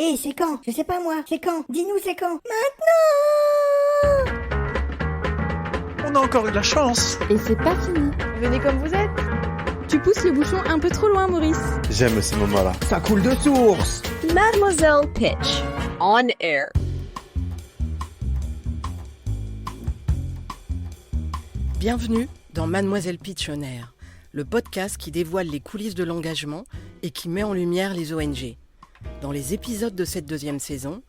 Hé, c'est quand? Je sais pas moi, c'est quand? Dis-nous c'est quand? Maintenant! On a encore eu de la chance. Et c'est pas fini. Venez comme vous êtes. Tu pousses le bouchon un peu trop loin, Maurice. J'aime ces moments-là. Ça coule de source. Mademoiselle Pitch. On air. Bienvenue dans Mademoiselle Pitch on Air, le podcast qui dévoile les coulisses de l'engagement et qui met en lumière les ONG. Dans les épisodes de cette deuxième saison,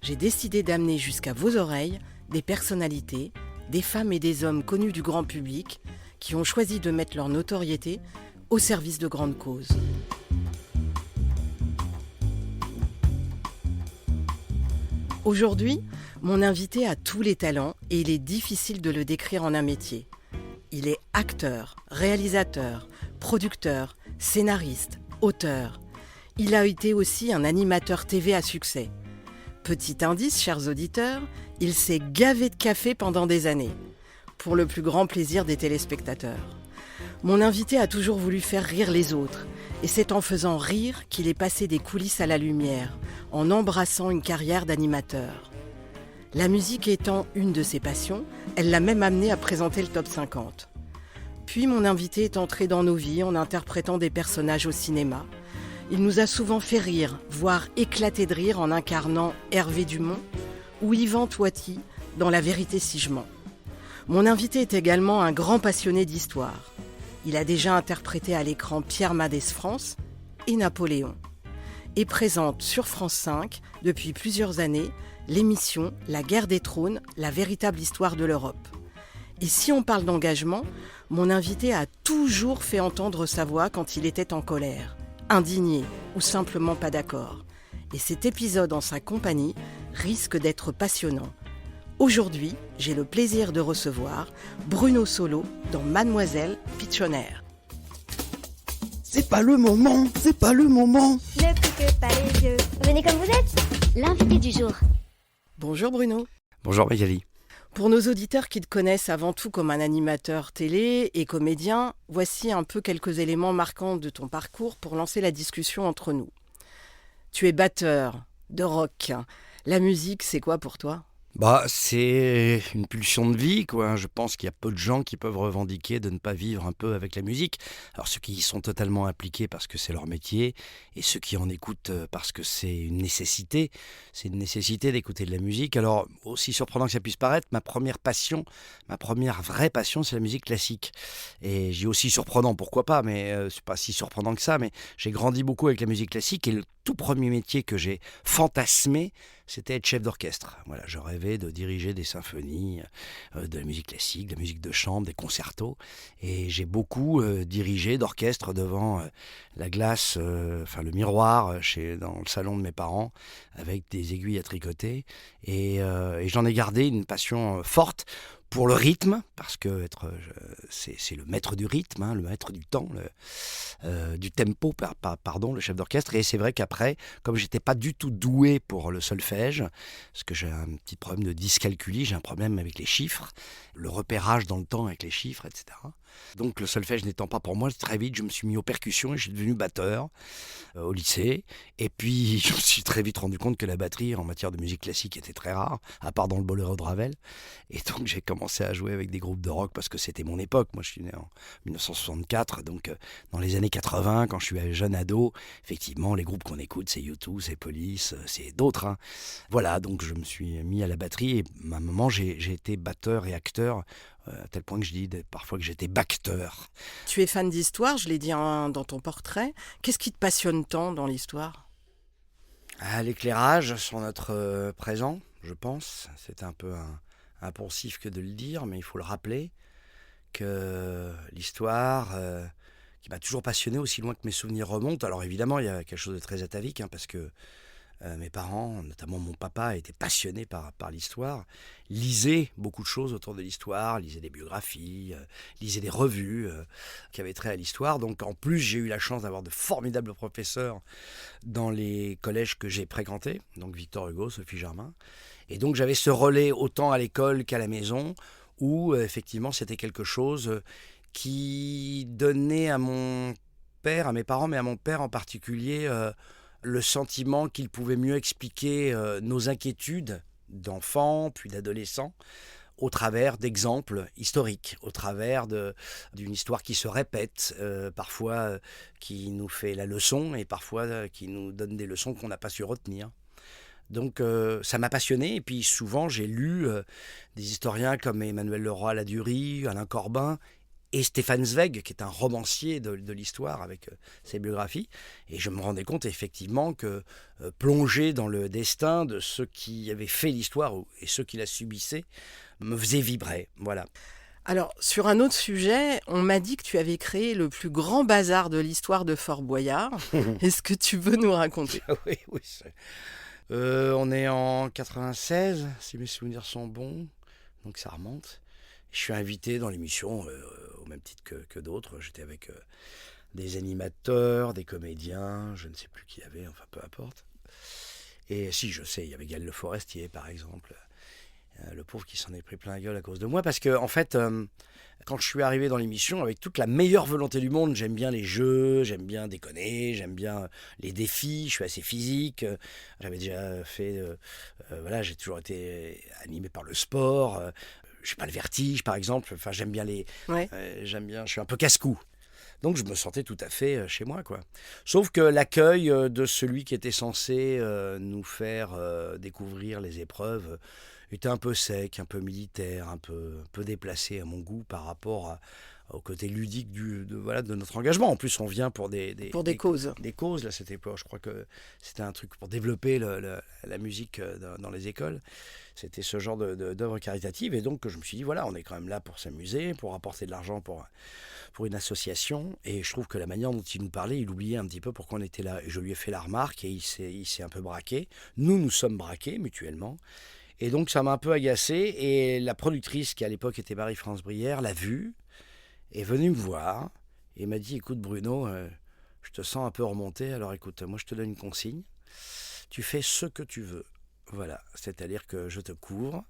j'ai décidé d'amener jusqu'à vos oreilles des personnalités, des femmes et des hommes connus du grand public qui ont choisi de mettre leur notoriété au service de grandes causes. Aujourd'hui, mon invité a tous les talents et il est difficile de le décrire en un métier. Il est acteur, réalisateur, producteur, scénariste, auteur. Il a été aussi un animateur TV à succès. Petit indice, chers auditeurs, il s'est gavé de café pendant des années, pour le plus grand plaisir des téléspectateurs. Mon invité a toujours voulu faire rire les autres, et c'est en faisant rire qu'il est passé des coulisses à la lumière, en embrassant une carrière d'animateur. La musique étant une de ses passions, elle l'a même amené à présenter le Top 50. Puis mon invité est entré dans nos vies en interprétant des personnages au cinéma. Il nous a souvent fait rire, voire éclater de rire en incarnant Hervé Dumont ou Yvan Toiti dans La vérité si je mens. Mon invité est également un grand passionné d'histoire. Il a déjà interprété à l'écran Pierre Mendès France et Napoléon. Et présente sur France 5, depuis plusieurs années, l'émission La guerre des trônes, la véritable histoire de l'Europe. Et si on parle d'engagement, mon invité a toujours fait entendre sa voix quand il était en colère, indigné ou simplement pas d'accord. Et cet épisode en sa compagnie risque d'être passionnant. Aujourd'hui, j'ai le plaisir de recevoir Bruno Solo dans Mademoiselle Pitch on Air. C'est pas le moment, c'est pas le moment. Ne piquez pas les yeux. Venez comme vous êtes. L'invité du jour. Bonjour Bruno. Bonjour Magali. Pour nos auditeurs qui te connaissent avant tout comme un animateur télé et comédien, voici un peu quelques éléments marquants de ton parcours pour lancer la discussion entre nous. Tu es batteur de rock. La musique, c'est quoi pour toi ? C'est une pulsion de vie, quoi. Je pense qu'il y a peu de gens qui peuvent revendiquer de ne pas vivre un peu avec la musique. Alors ceux qui y sont totalement impliqués parce que c'est leur métier, et ceux qui en écoutent parce que c'est une nécessité. C'est une nécessité d'écouter de la musique. Alors, aussi surprenant que ça puisse paraître, ma première vraie passion, c'est la musique classique. Et j'ai aussi surprenant, pourquoi pas, mais c'est pas si surprenant que ça, mais j'ai grandi beaucoup avec la musique classique, et le tout premier métier que j'ai fantasmé, c'était être chef d'orchestre. Voilà, je rêvais de diriger des symphonies, de la musique classique, de la musique de chambre, des concertos. Et j'ai beaucoup dirigé d'orchestre devant la glace, le miroir dans le salon de mes parents, avec des aiguilles à tricoter. Et j'en ai gardé une passion forte pour le rythme, parce que c'est le maître du rythme, le maître du temps, du tempo, le chef d'orchestre. Et c'est vrai qu'après, comme j'étais pas du tout doué pour le solfège, parce que j'ai un petit problème de dyscalculie, j'ai un problème avec les chiffres, le repérage dans le temps avec les chiffres, etc. Donc le solfège n'étant pas pour moi, très vite je me suis mis aux percussions et je suis devenu batteur au lycée. Et puis je me suis très vite rendu compte que la batterie en matière de musique classique était très rare, à part dans le Boléro de Ravel. Et donc j'ai commencé à jouer avec des groupes de rock parce que c'était mon époque. Moi je suis né en 1964, donc dans les années 80, quand je suis jeune ado, effectivement les groupes qu'on écoute, c'est U2, c'est Police, c'est d'autres. Voilà, donc je me suis mis à la batterie et à un moment j'ai été batteur et acteur, à tel point que je dis parfois que j'étais bacteur. Tu es fan d'histoire, je l'ai dit dans ton portrait. Qu'est-ce qui te passionne tant dans l'histoire ? L'éclairage sur notre présent, je pense. C'est un peu impulsif que de le dire, mais il faut le rappeler, que l'histoire, qui m'a toujours passionné aussi loin que mes souvenirs remontent. Alors évidemment, il y a quelque chose de très atavique, parce que mes parents, notamment mon papa, étaient passionnés par l'histoire, lisaient beaucoup de choses autour de l'histoire, lisaient des biographies, lisaient des revues qui avaient trait à l'histoire. Donc en plus, j'ai eu la chance d'avoir de formidables professeurs dans les collèges que j'ai fréquentés, donc Victor Hugo, Sophie Germain. Et donc j'avais ce relais autant à l'école qu'à la maison, où effectivement c'était quelque chose qui donnait à mon père, à mes parents, mais à mon père en particulier, le sentiment qu'il pouvait mieux expliquer nos inquiétudes d'enfants puis d'adolescents au travers d'exemples historiques, au travers d'une histoire qui se répète, parfois qui nous fait la leçon et parfois qui nous donne des leçons qu'on n'a pas su retenir. Donc ça m'a passionné et puis souvent j'ai lu des historiens comme Emmanuel Leroy-Ladurie, Alain Corbin et Stefan Zweig, qui est un romancier de l'histoire avec ses biographies. Et je me rendais compte effectivement que plonger dans le destin de ceux qui avaient fait l'histoire et ceux qui la subissaient me faisait vibrer. Voilà. Alors, sur un autre sujet, on m'a dit que tu avais créé le plus grand bazar de l'histoire de Fort Boyard. Est-ce que tu veux nous raconter? Oui, oui. On est en 96, si mes souvenirs sont bons, donc ça remonte. Je suis invité dans l'émission, au même titre que d'autres. J'étais avec des animateurs, des comédiens, je ne sais plus qui y avait, enfin peu importe. Et si, je sais, il y avait Gaël Le Forestier, par exemple. Le pauvre qui s'en est pris plein la gueule à cause de moi. Parce que, en fait, quand je suis arrivé dans l'émission, avec toute la meilleure volonté du monde, j'aime bien les jeux, j'aime bien déconner, j'aime bien les défis, je suis assez physique. J'avais déjà fait... voilà, j'ai toujours été animé par le sport. J'ai pas le vertige, par exemple. Enfin, j'aime bien j'aime bien... Je suis un peu casse-cou. Donc je me sentais tout à fait chez moi, quoi. Sauf que l'accueil de celui qui était censé nous faire découvrir les épreuves était un peu sec, un peu militaire, un peu déplacé à mon goût par rapport au côté ludique de notre engagement. En plus, on vient pour des causes. Des causes, là, c'était pas, je crois que c'était un truc pour développer la musique dans les écoles. C'était ce genre d'œuvre caritative. Et donc, je me suis dit, voilà, on est quand même là pour s'amuser, pour apporter de l'argent pour une association. Et je trouve que la manière dont il nous parlait, il oubliait un petit peu pourquoi on était là. Et je lui ai fait la remarque et il s'est un peu braqué. Nous sommes braqués mutuellement. Et donc, ça m'a un peu agacé. Et la productrice, qui à l'époque était Marie-France Brière, l'a vu, est venue me voir et m'a dit, écoute Bruno, je te sens un peu remonté, alors écoute, moi je te donne une consigne, tu fais ce que tu veux. Voilà, c'est-à-dire que je te couvre,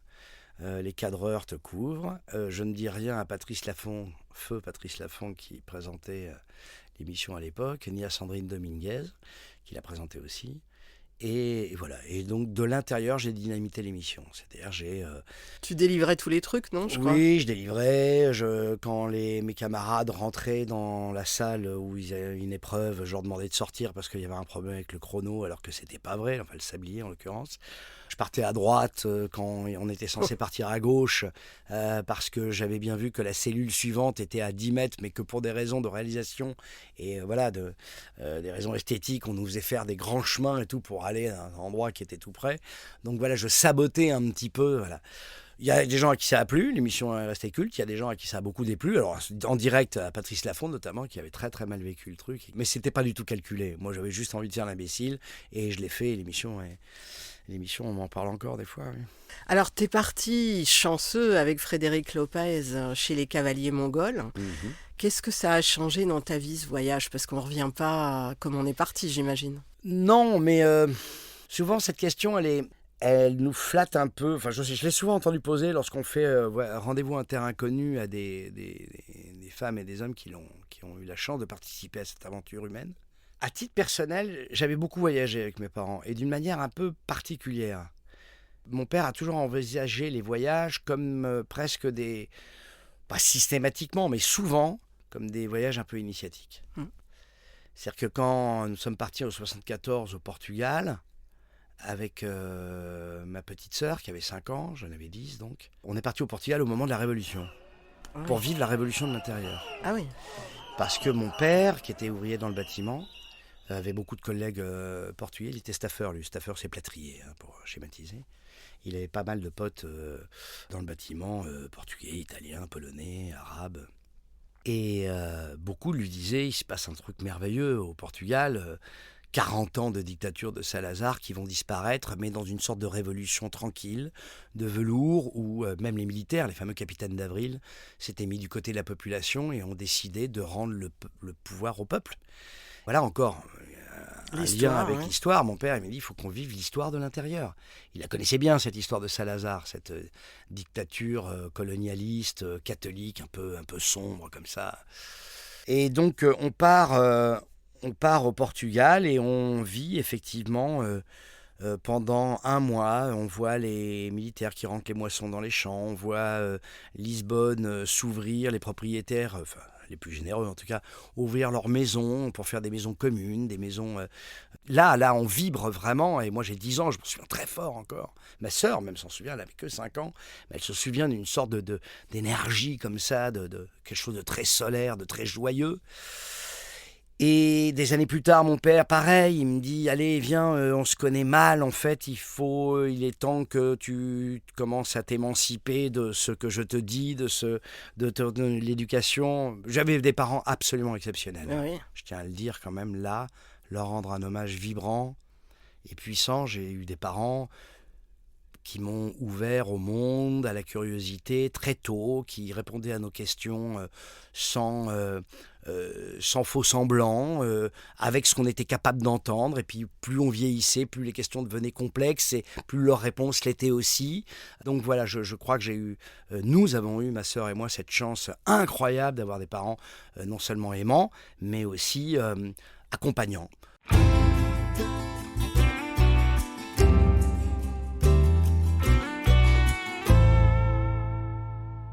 les cadreurs te couvrent, je ne dis rien à Patrice Laffont, feu Patrice Laffont qui présentait l'émission à l'époque, ni à Sandrine Dominguez, qui la présentait aussi. Et voilà. Et donc, de l'intérieur, j'ai dynamité l'émission. C'est-à-dire, Tu délivrais tous les trucs, non, je crois? Oui, je délivrais. Quand mes camarades rentraient dans la salle où ils avaient une épreuve, je leur demandais de sortir parce qu'il y avait un problème avec le chrono, alors que c'était pas vrai, enfin le sablier en l'occurrence. Je partais à droite quand on était censé partir à gauche parce que j'avais bien vu que la cellule suivante était à 10 mètres, mais que pour des raisons de réalisation et voilà, des raisons esthétiques, on nous faisait faire des grands chemins et tout pour aller à un endroit qui était tout près. Donc voilà, je sabotais un petit peu. Voilà. Il y a des gens à qui ça a plu, l'émission est restée culte. Il y a des gens à qui ça a beaucoup déplu. Alors, en direct, à Patrice Laffont notamment, qui avait très très mal vécu le truc. Mais c'était pas du tout calculé. Moi, j'avais juste envie de faire l'imbécile et je l'ai fait. Et l'émission, on m'en parle encore des fois. Oui. Alors, t'es parti chanceux avec Frédéric Lopez chez les Cavaliers Mongols. Mm-hmm. Qu'est-ce que ça a changé dans ta vie, ce voyage? Parce qu'on ne revient pas comme on est parti, j'imagine. Non, mais souvent, cette question, elle nous flatte un peu. Enfin, je l'ai souvent entendu poser lorsqu'on fait rendez-vous à un terrain inconnu à des femmes et des hommes qui ont eu la chance de participer à cette aventure humaine. À titre personnel, j'avais beaucoup voyagé avec mes parents et d'une manière un peu particulière. Mon père a toujours envisagé les voyages comme presque pas systématiquement, mais souvent, comme des voyages un peu initiatiques. C'est-à-dire que quand nous sommes partis en 74 au Portugal, avec ma petite sœur qui avait 5 ans, j'en avais 10 donc, on est parti au Portugal au moment de la Révolution, pour vivre la Révolution de l'intérieur. Ah oui. Parce que mon père, qui était ouvrier dans le bâtiment, avait beaucoup de collègues portugais, il était staffeur, lui. Staffeur, c'est plâtrier, pour schématiser. Il avait pas mal de potes dans le bâtiment, portugais, italiens, polonais, arabes. Et beaucoup lui disaient, il se passe un truc merveilleux au Portugal, 40 ans de dictature de Salazar qui vont disparaître, mais dans une sorte de révolution tranquille, de velours, où même les militaires, les fameux capitaines d'Avril, s'étaient mis du côté de la population et ont décidé de rendre le pouvoir au peuple. Voilà encore un lien avec l'histoire. Mon père il m'a dit, il faut qu'on vive l'histoire de l'intérieur. Il la connaissait bien, cette histoire de Salazar, cette dictature colonialiste, catholique, un peu sombre comme ça. Et donc on part on part au Portugal et on vit effectivement pendant un mois. On voit les militaires qui rentrent les moissons dans les champs, on voit Lisbonne s'ouvrir, les propriétaires, enfin les plus généreux en tout cas, ouvrir leurs maisons pour faire des maisons communes, des maisons... Là, on vibre vraiment, et moi j'ai 10 ans, je me souviens très fort encore. Ma sœur même s'en souvient, elle avait que 5 ans, mais elle se souvient d'une sorte d'énergie comme ça, de quelque chose de très solaire, de très joyeux. Et des années plus tard, mon père, pareil, il me dit « Allez, viens, on se connaît mal, en fait, il est temps que tu commences à t'émanciper de ce que je te dis, de l'éducation. » J'avais des parents absolument exceptionnels. Oui. Je tiens à le dire quand même là, leur rendre un hommage vibrant et puissant. J'ai eu des parents qui m'ont ouvert au monde, à la curiosité très tôt, qui répondaient à nos questions sans faux semblant, avec ce qu'on était capable d'entendre. Et puis plus on vieillissait, plus les questions devenaient complexes et plus leurs réponses l'étaient aussi. Donc voilà, je crois que nous avons eu, ma sœur et moi, cette chance incroyable d'avoir des parents non seulement aimants, mais aussi accompagnants.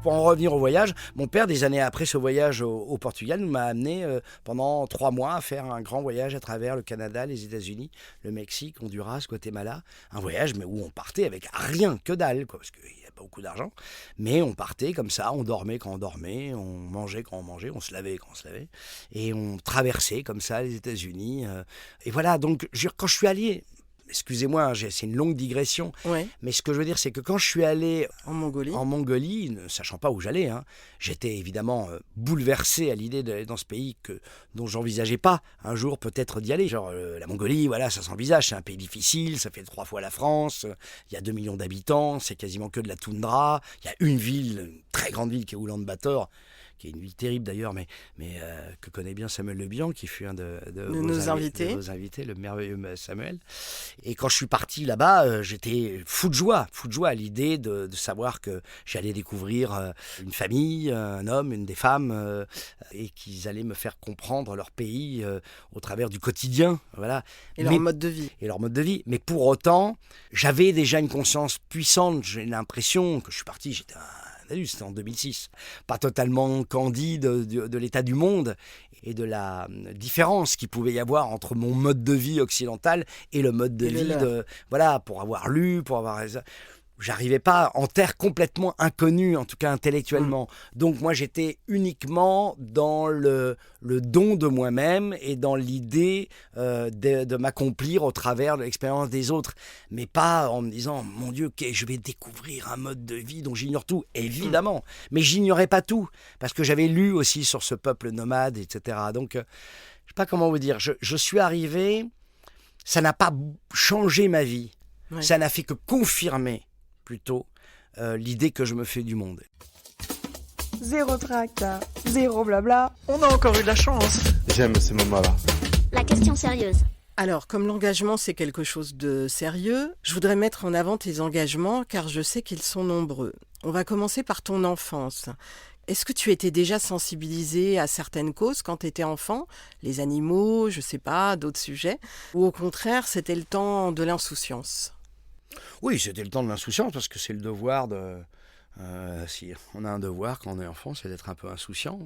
Pour en revenir au voyage, mon père, des années après ce voyage au Portugal, m'a amené pendant 3 mois à faire un grand voyage à travers le Canada, les États-Unis, le Mexique, Honduras, Guatemala. Un voyage mais où on partait avec rien, que dalle, quoi, parce qu'il n'y a pas beaucoup d'argent. Mais on partait comme ça, on dormait quand on dormait, on mangeait quand on mangeait, on se lavait quand on se lavait. Et on traversait comme ça les États-Unis. Et voilà, donc quand je suis allé... Excusez-moi, c'est une longue digression, Ouais. mais ce que je veux dire, c'est que quand je suis allé En Mongolie. ne sachant pas où j'allais, j'étais évidemment bouleversé à l'idée d'aller dans ce pays dont j'envisageais pas un jour peut-être d'y aller. Genre la Mongolie, voilà, ça s'envisage, c'est un pays difficile, ça fait 3 fois la France, il y a 2 millions d'habitants, c'est quasiment que de la toundra, il y a une très grande ville qui est Oulan-Bator, qui est une ville terrible d'ailleurs, mais que connaît bien Samuel Le Bihan, qui fut un de nos invités. de vos invités, le merveilleux Samuel. Et quand je suis parti là-bas, j'étais fou de joie à l'idée de savoir que j'allais découvrir une famille, un homme, des femmes, et qu'ils allaient me faire comprendre leur pays au travers du quotidien. Voilà. Et leur mode de vie. Et leur mode de vie. Mais pour autant, j'avais déjà une conscience puissante. J'ai l'impression que je suis parti, j'étais c'était en 2006, pas totalement candide de l'état du monde et de la différence qu'il pouvait y avoir entre mon mode de vie occidental et le mode de vie pour avoir lu, j'arrivais pas en terre complètement inconnue, en tout cas intellectuellement. Donc moi j'étais uniquement dans le don de moi-même et dans l'idée de m'accomplir au travers de l'expérience des autres, mais pas en me disant mon Dieu, je vais découvrir un mode de vie dont j'ignore tout, évidemment, mais j'ignorais pas tout parce que j'avais lu aussi sur ce peuple nomade, etc. Donc je sais pas comment vous dire, je suis arrivé, ça n'a pas changé ma vie, ça n'a fait que confirmer plutôt l'idée que je me fais du monde. Zéro tracas, zéro blabla. On a encore eu de la chance. J'aime ces moments-là. La question sérieuse. Alors, comme l'engagement, c'est quelque chose de sérieux, je voudrais mettre en avant tes engagements car je sais qu'ils sont nombreux. On va commencer par ton enfance. Est-ce que tu étais déjà sensibilisé à certaines causes quand tu étais enfant? Les animaux, je sais pas, d'autres sujets? Ou au contraire, c'était le temps de l'insouciance? Oui, c'était le temps de l'insouciance parce que c'est le devoir de... si on a un devoir quand on est enfant, c'est d'être un peu insouciant.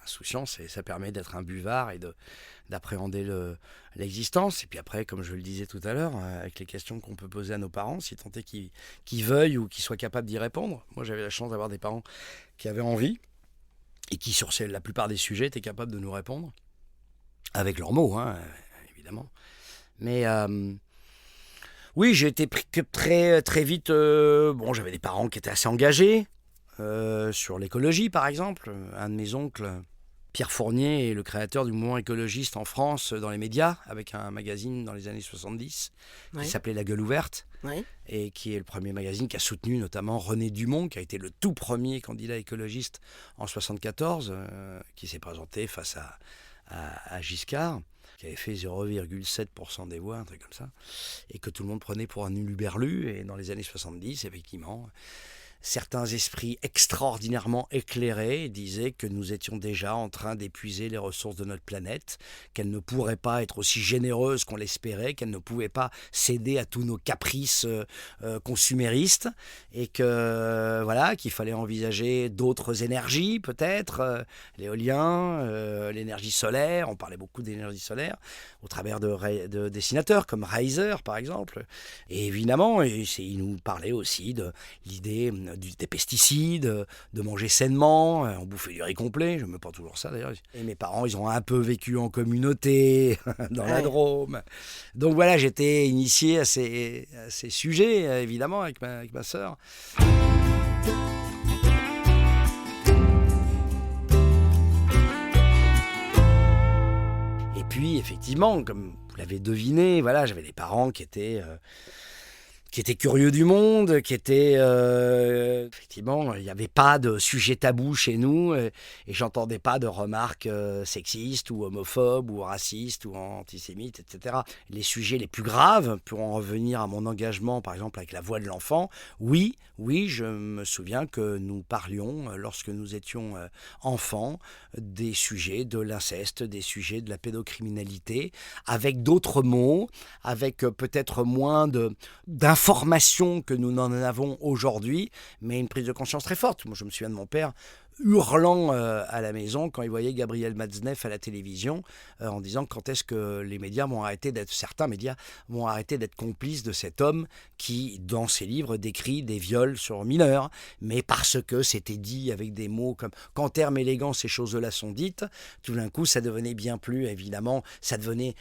Insouciant, ça permet d'être un buvard et d'appréhender l'existence. Et puis après, comme je le disais tout à l'heure, avec les questions qu'on peut poser à nos parents, si tant est qu'ils veuillent ou qu'ils soient capables d'y répondre. Moi, j'avais la chance d'avoir des parents qui avaient envie et qui, sur la plupart des sujets, étaient capables de nous répondre. Avec leurs mots, évidemment. Mais... oui, j'ai été pris très, très vite. J'avais des parents qui étaient assez engagés sur l'écologie, par exemple. Un de mes oncles, Pierre Fournier, est le créateur du mouvement écologiste en France dans les médias, avec un magazine dans les années 70 qui s'appelait La Gueule Ouverte, et qui est le premier magazine qui a soutenu notamment René Dumont, qui a été le tout premier candidat écologiste en 1974, qui s'est présenté face à Giscard, qui avait fait 0,7% des voix, un truc comme ça, et que tout le monde prenait pour un huluberlu. Et dans les années 70, effectivement, certains esprits extraordinairement éclairés disaient que nous étions déjà en train d'épuiser les ressources de notre planète, qu'elle ne pourrait pas être aussi généreuse qu'on l'espérait, qu'elle ne pouvait pas céder à tous nos caprices consuméristes, et que voilà, qu'il fallait envisager d'autres énergies peut-être, l'éolien, l'énergie solaire. On parlait beaucoup d'énergie solaire au travers de dessinateurs comme Reiser par exemple. Et évidemment, il nous parlait aussi de l'idée des pesticides, de manger sainement, on bouffait du riz complet, je n'aime pas toujours ça d'ailleurs. Et mes parents, ils ont un peu vécu en communauté, dans la Drôme. Donc voilà, j'étais initié à ces sujets, évidemment, avec ma sœur. Et puis, effectivement, comme vous l'avez deviné, voilà, j'avais des parents qui étaient curieux du monde, qui étaient... effectivement, il n'y avait pas de sujet tabou chez nous, et j'entendais pas de remarques sexistes ou homophobes ou racistes ou antisémites, etc. Les sujets les plus graves, pour en revenir à mon engagement, par exemple, avec la voix de l'enfant, oui, je me souviens que nous parlions, lorsque nous étions enfants, des sujets de l'inceste, des sujets de la pédocriminalité, avec d'autres mots, avec peut-être moins d'informations que nous n'en avons aujourd'hui, mais une prise de conscience très forte. Moi, je me souviens de mon père hurlant à la maison quand il voyait Gabriel Matzneff à la télévision, en disant quand est-ce que certains médias vont arrêter d'être complices de cet homme qui, dans ses livres, décrit des viols sur mineurs, mais parce que c'était dit avec des mots comme « qu'en termes élégants, ces choses-là sont dites », tout d'un coup, ça devenait bien plus, évidemment, ça devenait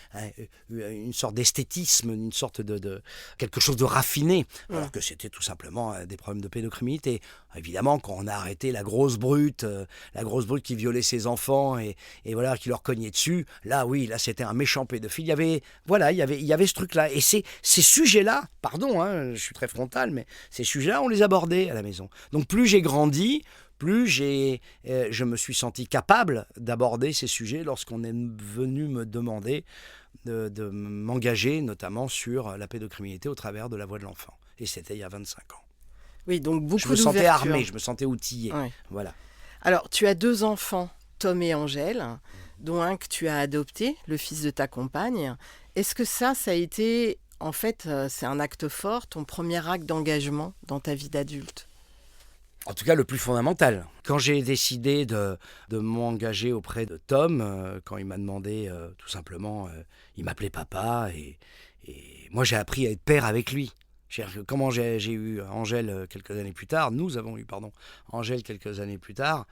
une sorte d'esthétisme, une sorte de quelque chose de raffiné, alors que c'était tout simplement des problèmes de pédocriminalité. Évidemment, quand on a arrêté la grosse brute qui violait ses enfants et voilà, qui leur cognait dessus, là c'était un méchant pédophile. Il y avait ce truc-là. Et ces sujets-là, pardon, je suis très frontal, mais ces sujets-là, on les abordait à la maison. Donc plus j'ai grandi, plus je me suis senti capable d'aborder ces sujets lorsqu'on est venu me demander de m'engager, notamment sur la pédocriminalité au travers de la voix de l'enfant. Et c'était il y a 25 ans. Oui, donc beaucoup d'ouverture. Je me sentais d'ouverture. armé, je me sentais outillé. Ouais. Voilà. Alors, tu as 2 enfants, Tom et Angèle, dont un que tu as adopté, le fils de ta compagne. Est-ce que ça a été, en fait, c'est un acte fort, ton premier acte d'engagement dans ta vie d'adulte? En tout cas, le plus fondamental. Quand j'ai décidé de m'engager auprès de Tom, quand il m'a demandé, tout simplement, il m'appelait papa, et moi j'ai appris à être père avec lui. Comment j'ai eu Angèle quelques années plus tard, nous avons eu, Angèle quelques années plus tard,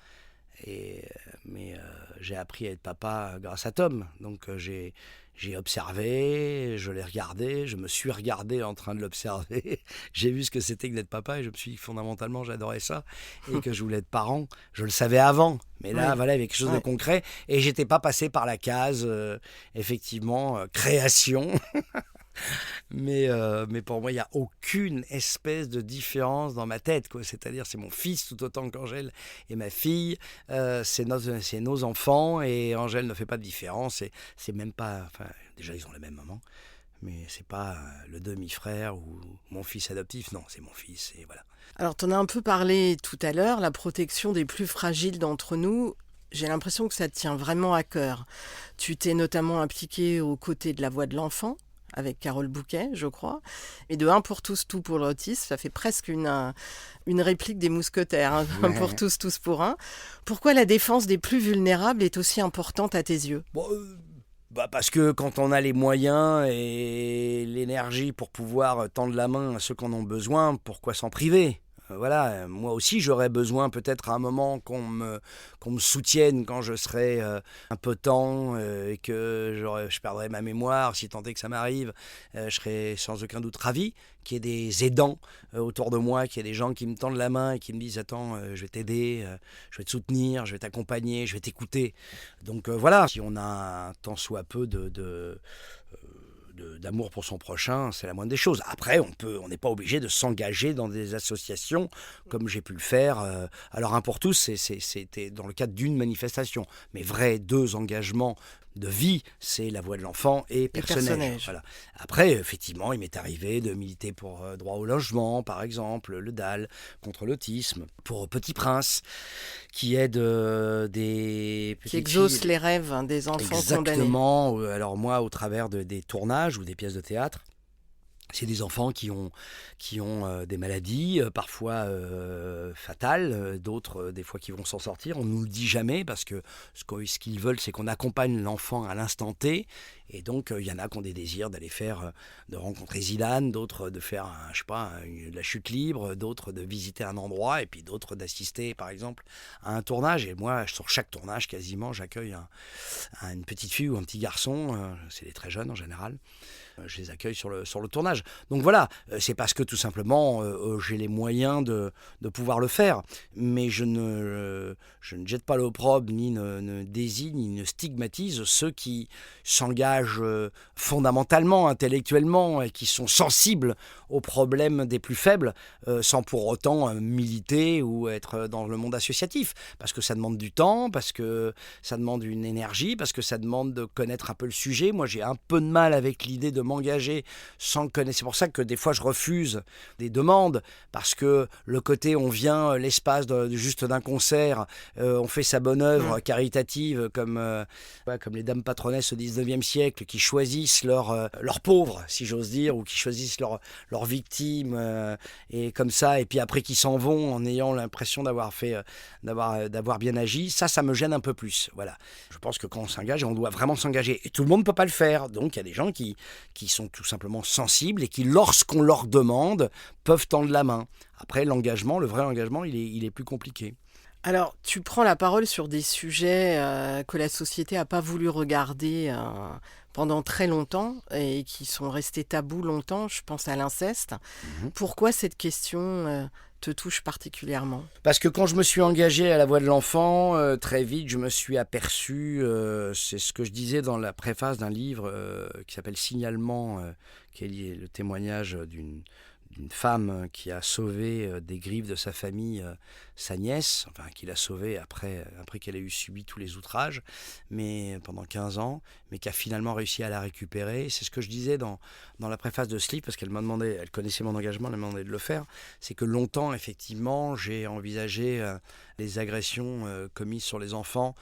mais j'ai appris à être papa grâce à Tom. Donc j'ai observé, je l'ai regardé, je me suis regardé en train de l'observer, j'ai vu ce que c'était que d'être papa, et je me suis dit fondamentalement j'adorais ça, et que je voulais être parent. Je le savais avant, mais là voilà, il y avait quelque chose de concret, et j'étais pas passé par la case, effectivement, création. Mais pour moi, il n'y a aucune espèce de différence dans ma tête, quoi. C'est-à-dire, c'est mon fils tout autant qu'Angèle et ma fille. C'est nos enfants, et Angèle ne fait pas de différence. C'est même pas... Enfin, déjà, ils ont la même maman, mais c'est pas le demi-frère ou mon fils adoptif. Non, c'est mon fils, et voilà. Alors, tu en as un peu parlé tout à l'heure, la protection des plus fragiles d'entre nous. J'ai l'impression que ça te tient vraiment à cœur. Tu t'es notamment impliqué aux côtés de la voix de l'enfant, avec Carole Bouquet, je crois. Et de 1 pour tous, tout pour l'autisme, ça fait presque une réplique des mousquetaires, hein. Ouais. 1 pour tous, tous pour un. Pourquoi la défense des plus vulnérables est aussi importante à tes yeux? Parce que quand on a les moyens et l'énergie pour pouvoir tendre la main à ceux qui en ont besoin, pourquoi s'en priver ? Voilà, moi aussi j'aurais besoin peut-être à un moment qu'on me soutienne quand je serai impotent, et que je perdrai ma mémoire, si tant est que ça m'arrive. Je serai sans aucun doute ravi qu'il y ait des aidants autour de moi, qu'il y ait des gens qui me tendent la main et qui me disent « Attends, je vais t'aider, je vais te soutenir, je vais t'accompagner, je vais t'écouter ». Donc voilà, si on a un tant soit peu d'amour pour son prochain, c'est la moindre des choses. Après, on n'est pas obligé de s'engager dans des associations comme j'ai pu le faire. Alors, 1 pour tous, c'était dans le cadre d'une manifestation. Mais 2 engagements de vie, c'est la voix de l'enfant et personnage. Voilà. Après, effectivement, il m'est arrivé de militer pour droit au logement, par exemple, le DAL, contre l'autisme, pour Petit Prince, qui aide des petites Qui exauce filles. les rêves des enfants condamnés. Exactement. Alors moi, au travers des tournages ou des pièces de théâtre, c'est des enfants qui ont des maladies, parfois fatales, d'autres des fois qui vont s'en sortir. On ne nous le dit jamais parce que ce qu'ils veulent, c'est qu'on accompagne l'enfant à l'instant T. Et donc, il y en a qui ont des désirs d'aller de rencontrer Zidane, d'autres de faire, de la chute libre, d'autres de visiter un endroit, et puis d'autres d'assister, par exemple, à un tournage. Et moi, sur chaque tournage, quasiment, j'accueille une petite fille ou un petit garçon. C'est des très jeunes en général. Je les accueille sur le tournage. Donc voilà, c'est parce que tout simplement j'ai les moyens de pouvoir le faire. Mais je ne jette pas l'opprobre, ni ne désigne, ni ne stigmatise ceux qui s'engagent fondamentalement, intellectuellement, et qui sont sensibles aux problèmes des plus faibles, sans pour autant militer ou être dans le monde associatif. Parce que ça demande du temps, parce que ça demande une énergie, parce que ça demande de connaître un peu le sujet. Moi, j'ai un peu de mal avec l'idée de m'engager sans connaître. C'est pour ça que des fois je refuse des demandes, parce que le côté on vient l'espace juste d'un concert, on fait sa bonne œuvre caritative comme les dames patronesses au 19e siècle qui choisissent leurs pauvres, si j'ose dire, ou qui choisissent leurs victimes et comme ça, et puis après qui s'en vont en ayant l'impression d'avoir bien agi. Ça me gêne un peu plus. Voilà. Je pense que quand on s'engage, on doit vraiment s'engager, et tout le monde ne peut pas le faire. Donc il y a des gens qui sont tout simplement sensibles et qui, lorsqu'on leur demande, peuvent tendre la main. Après, l'engagement, le vrai engagement, il est plus compliqué. Alors, tu prends la parole sur des sujets que la société n'a pas voulu regarder pendant très longtemps et qui sont restés tabous longtemps. Je pense à l'inceste. Pourquoi cette question te touche particulièrement ? Parce que quand je me suis engagé à la voix de l'enfant, très vite, je me suis aperçu, c'est ce que je disais dans la préface d'un livre qui s'appelle Signalement, qui est le témoignage d'une femme qui a sauvé des griffes de sa famille sa nièce, enfin qui l'a sauvée après qu'elle ait subi tous les outrages, mais pendant 15 ans, mais qui a finalement réussi à la récupérer. C'est ce que je disais dans la préface de ce livre, parce qu'elle m'a demandé, elle connaissait mon engagement, elle m'a demandé de le faire. C'est que longtemps, effectivement, j'ai envisagé les agressions commises sur les enfants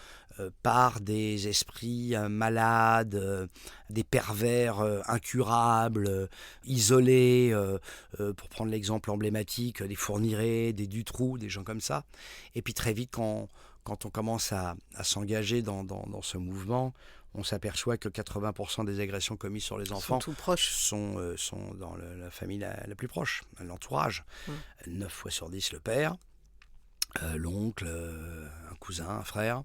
par des esprits malades, des pervers incurables, isolés, pour prendre l'exemple emblématique, des Fourniret, des Dutroux, des gens comme ça. Et puis très vite, quand on commence à s'engager dans ce mouvement, on s'aperçoit que 80% des agressions commises sur les enfants sont dans la famille la plus proche, l'entourage. 9 fois sur 10 le père, l'oncle, un cousin, un frère,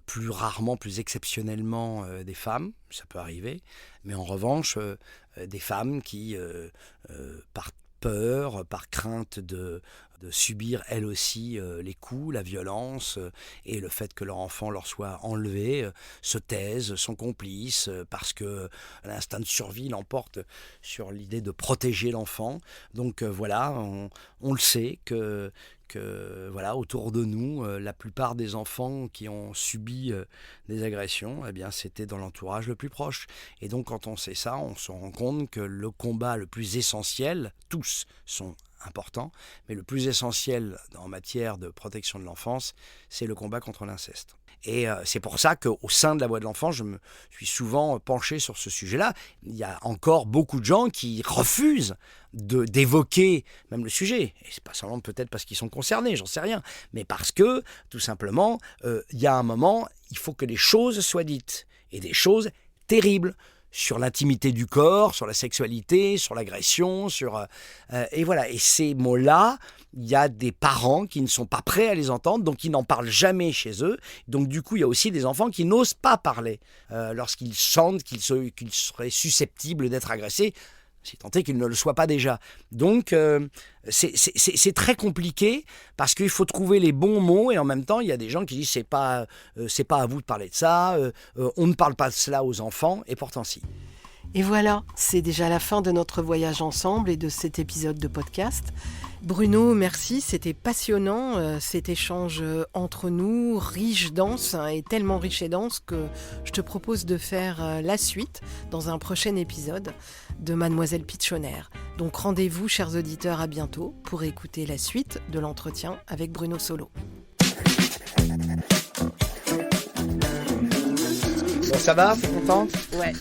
plus rarement, plus exceptionnellement des femmes, ça peut arriver, mais en revanche des femmes qui, par peur, par crainte de subir elles aussi les coups, la violence et le fait que leur enfant leur soit enlevé, se taisent, sont complices parce que l'instinct de survie l'emporte sur l'idée de protéger l'enfant. Donc voilà, on le sait que voilà, autour de nous, la plupart des enfants qui ont subi des agressions, eh bien, c'était dans l'entourage le plus proche. Et donc, quand on sait ça, on se rend compte que le combat le plus essentiel, tous sont importants, mais le plus essentiel en matière de protection de l'enfance, c'est le combat contre l'inceste. Et c'est pour ça qu'au sein de la voix de l'enfant, je me suis souvent penché sur ce sujet-là. Il y a encore beaucoup de gens qui refusent d'évoquer même le sujet. Et c'est pas seulement peut-être parce qu'ils sont concernés, j'en sais rien, mais parce que, tout simplement, il y a un moment, il faut que les choses soient dites. Et des choses terribles sur l'intimité du corps, sur la sexualité, sur l'agression, et voilà. Et ces mots-là, il y a des parents qui ne sont pas prêts à les entendre, donc ils n'en parlent jamais chez eux. Donc du coup, il y a aussi des enfants qui n'osent pas parler lorsqu'ils sentent qu'ils seraient susceptibles d'être agressés, si tant est qu'ils ne le soient pas déjà. Donc c'est très compliqué parce qu'il faut trouver les bons mots, et en même temps, il y a des gens qui disent c'est pas à vous de parler de ça, on ne parle pas de cela aux enfants, et pourtant si. Et voilà, c'est déjà la fin de notre voyage ensemble et de cet épisode de podcast. Bruno, merci, c'était passionnant, cet échange entre nous, riche, dense, et tellement riche et dense que je te propose de faire la suite dans un prochain épisode de Mademoiselle Pitchonnaire. Donc rendez-vous, chers auditeurs, à bientôt pour écouter la suite de l'entretien avec Bruno Solo. Bon, ça va, t'es contente ? Ouais.